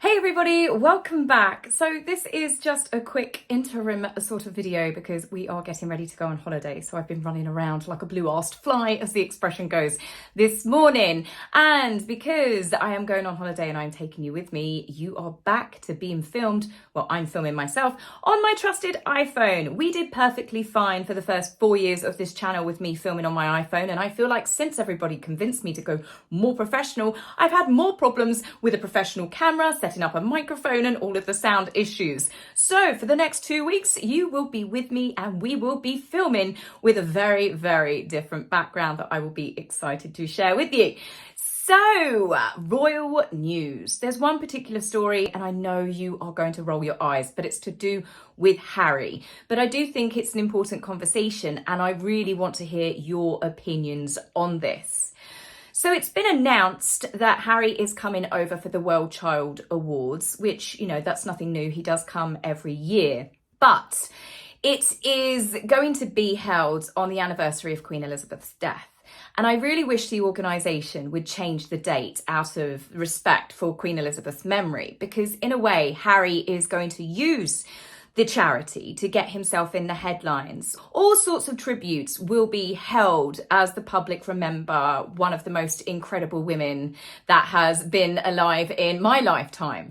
Hey everybody, welcome back. So this is just a quick interim sort of video because we are getting ready to go on holiday. So I've been running around like a blue-arsed fly, as the expression goes, this morning. And because I am going on holiday and I'm taking you with me, you are back to being filmed. Well, I'm filming myself on my trusted iPhone. We did perfectly fine for the first 4 years of this channel with me filming on my iPhone. And I feel like since everybody convinced me to go more professional, I've had more problems with a professional camera, setting up a microphone and all of the sound issues. So for the next 2 weeks, you will be with me and we will be filming with a very, very different background that I will be excited to share with you. So, royal news. There's one particular story and I know you are going to roll your eyes, but it's to do with Harry. But I do think it's an important conversation and I really want to hear your opinions on this. So it's been announced that Harry is coming over for the World Child Awards, which, you know, that's nothing new. He does come every year. But it is going to be held on the anniversary of Queen Elizabeth's death. And I really wish the organisation would change the date out of respect for Queen Elizabeth's memory, because in a way, Harry is going to use the charity to get himself in the headlines. All sorts of tributes will be held as the public remember one of the most incredible women that has been alive in my lifetime.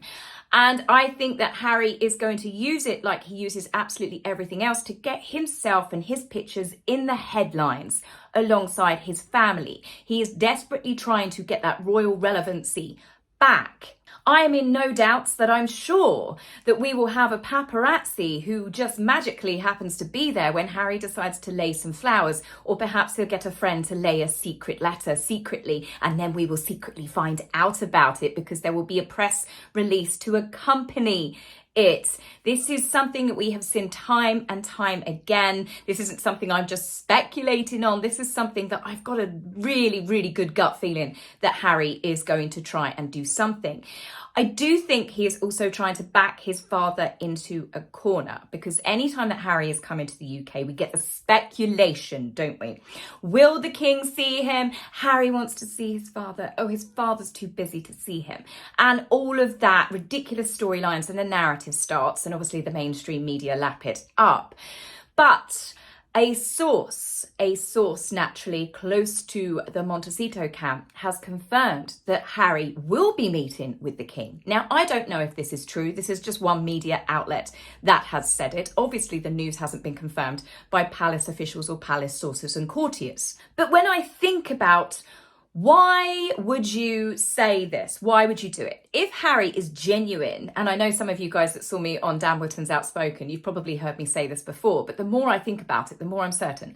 And I think that Harry is going to use it like he uses absolutely everything else to get himself and his pictures in the headlines alongside his family. He is desperately trying to get that royal relevancy back. I am in no doubts that I'm sure that we will have a paparazzi who just magically happens to be there when Harry decides to lay some flowers, or perhaps he'll get a friend to lay a secret letter secretly, and then we will secretly find out about it because there will be a press release to accompany it. This is something that we have seen time and time again. This isn't something I'm just speculating on. This is something that I've got a really, really good gut feeling that Harry is going to try and do something. I do think he is also trying to back his father into a corner, because anytime that Harry is coming to the UK, we get the speculation, don't we? Will the king see him? Harry wants to see his father. Oh, his father's too busy to see him. And all of that ridiculous storylines and the narrative starts, and obviously the mainstream media lap it up. But a source naturally close to the Montecito camp has confirmed that Harry will be meeting with the king. Now, I don't know if this is true. This is just one media outlet that has said it. Obviously, the news hasn't been confirmed by palace officials or palace sources and courtiers. But when I think about why would you say this? Why would you do it? If Harry is genuine, and I know some of you guys that saw me on Dan Wootton's Outspoken, you've probably heard me say this before, but the more I think about it, the more I'm certain.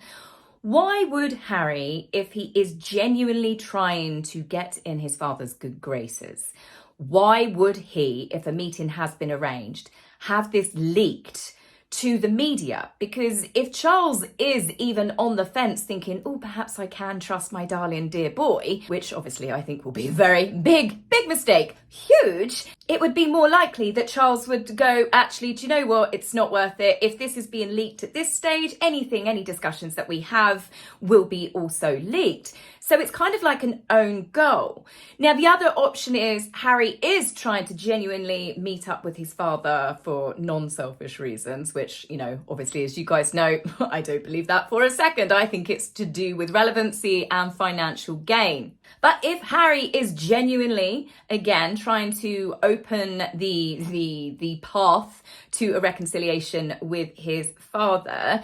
Why would Harry, if he is genuinely trying to get in his father's good graces, why would he, if a meeting has been arranged, have this leaked to the media? Because if Charles is even on the fence thinking, oh, perhaps I can trust my darling dear boy, which obviously I think will be a very big mistake, huge, it would be more likely that Charles would go, actually, do you know what? It's not worth it. If this is being leaked at this stage, any discussions that we have will be also leaked. So it's kind of like an own goal. Now, the other option is Harry is trying to genuinely meet up with his father for non-selfish reasons, which, you know, obviously, as you guys know, I don't believe that for a second. I think it's to do with relevancy and financial gain. But if Harry is genuinely, again, trying to open the path to a reconciliation with his father,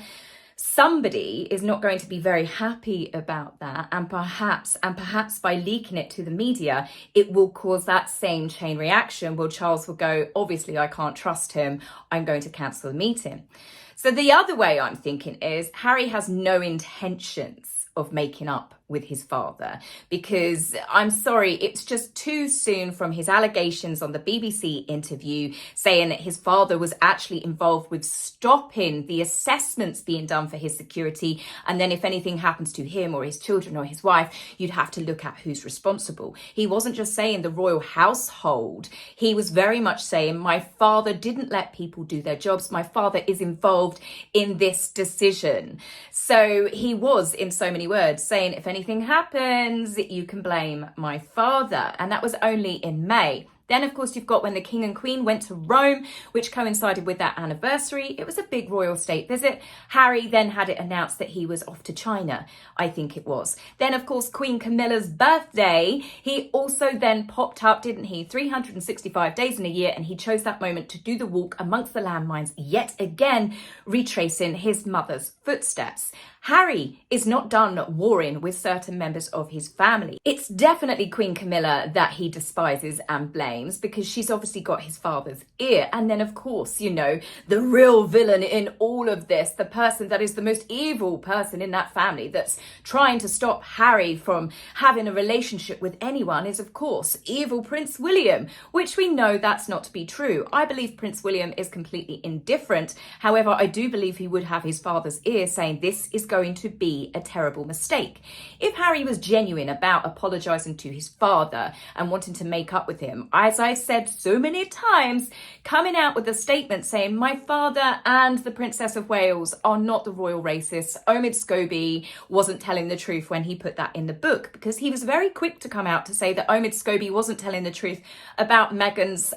somebody is not going to be very happy about that, and perhaps by leaking it to the media, it will cause that same chain reaction. Well, Charles will go, obviously I can't trust him, I'm going to cancel the meeting. So the other way I'm thinking is Harry has no intentions of making up with his father, because I'm sorry, it's just too soon from his allegations on the BBC interview saying that his father was actually involved with stopping the assessments being done for his security. And then if anything happens to him or his children or his wife, you'd have to look at who's responsible. He wasn't just saying the royal household. He was very much saying, my father didn't let people do their jobs. My father is involved in this decision. So he was, in so many words, saying if anything happens, you can blame my father. And that was only in May. Then, of course, you've got when the King and Queen went to Rome, which coincided with that anniversary. It was a big royal state visit. Harry then had it announced that he was off to China, I think it was. Then, of course, Queen Camilla's birthday, he also then popped up, didn't he? 365 days in a year, and he chose that moment to do the walk amongst the landmines, yet again, retracing his mother's footsteps. Harry is not done warring with certain members of his family. It's definitely Queen Camilla that he despises and blames because she's obviously got his father's ear. And then, of course, you know, the real villain in all of this, the person that is the most evil person in that family that's trying to stop Harry from having a relationship with anyone is, of course, evil Prince William, which we know that's not to be true. I believe Prince William is completely indifferent. However, I do believe he would have his father's ear saying this is going to be a terrible mistake. If Harry was genuine about apologising to his father and wanting to make up with him, as I said so many times, coming out with a statement saying my father and the Princess of Wales are not the royal racists, Omid Scobie wasn't telling the truth when he put that in the book, because he was very quick to come out to say that Omid Scobie wasn't telling the truth about Meghan's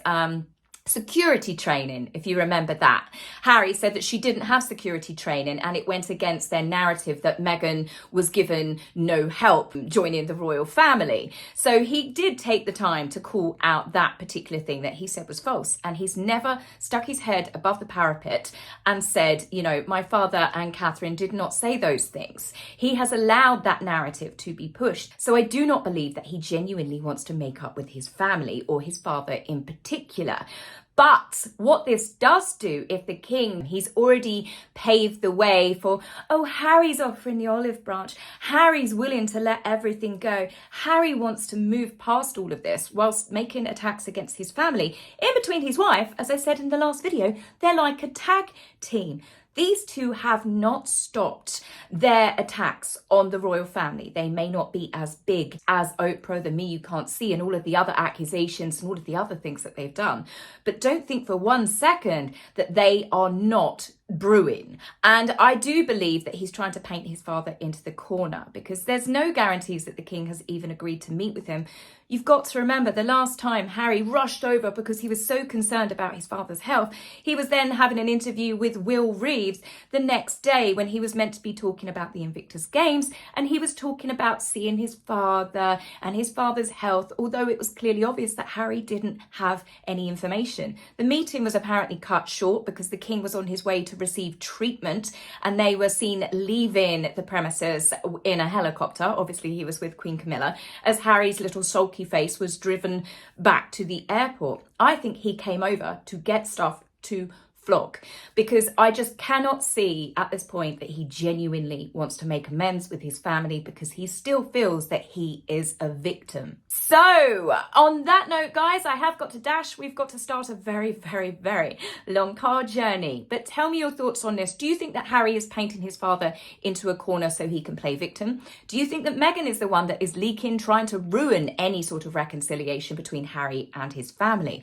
security training, if you remember that. Harry said that she didn't have security training and it went against their narrative that Meghan was given no help joining the royal family. So he did take the time to call out that particular thing that he said was false, and he's never stuck his head above the parapet and said, you know, my father and Catherine did not say those things. He has allowed that narrative to be pushed. So I do not believe that he genuinely wants to make up with his family or his father in particular. But what this does do, if the king, he's already paved the way for, oh, Harry's offering the olive branch. Harry's willing to let everything go. Harry wants to move past all of this whilst making attacks against his family. In between his wife, as I said in the last video, they're like a tag team. These two have not stopped their attacks on the royal family. They may not be as big as Oprah, the Me You Can't See, and all of the other accusations and all of the other things that they've done. But don't think for one second that they are not brewing. And I do believe that he's trying to paint his father into the corner because there's no guarantees that the king has even agreed to meet with him. You've got to remember the last time Harry rushed over because he was so concerned about his father's health, he was then having an interview with Will Reeves the next day when he was meant to be talking about the Invictus Games, and he was talking about seeing his father and his father's health, although it was clearly obvious that Harry didn't have any information. The meeting was apparently cut short because the king was on his way to receive treatment and they were seen leaving the premises in a helicopter. Obviously he was with Queen Camilla, as Harry's little sulky face was driven back to the airport. I think he came over to get stuff to flog, because I just cannot see at this point that he genuinely wants to make amends with his family, because he still feels that he is a victim. So on that note, guys, I have got to dash. We've got to start a very, very, very long car journey. But tell me your thoughts on this. Do you think that Harry is painting his father into a corner so he can play victim? Do you think that Meghan is the one that is leaking, trying to ruin any sort of reconciliation between Harry and his family?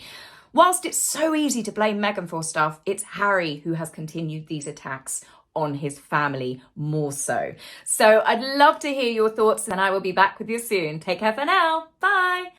Whilst it's so easy to blame Meghan for stuff, it's Harry who has continued these attacks on his family more so. So I'd love to hear your thoughts, and I will be back with you soon. Take care for now. Bye.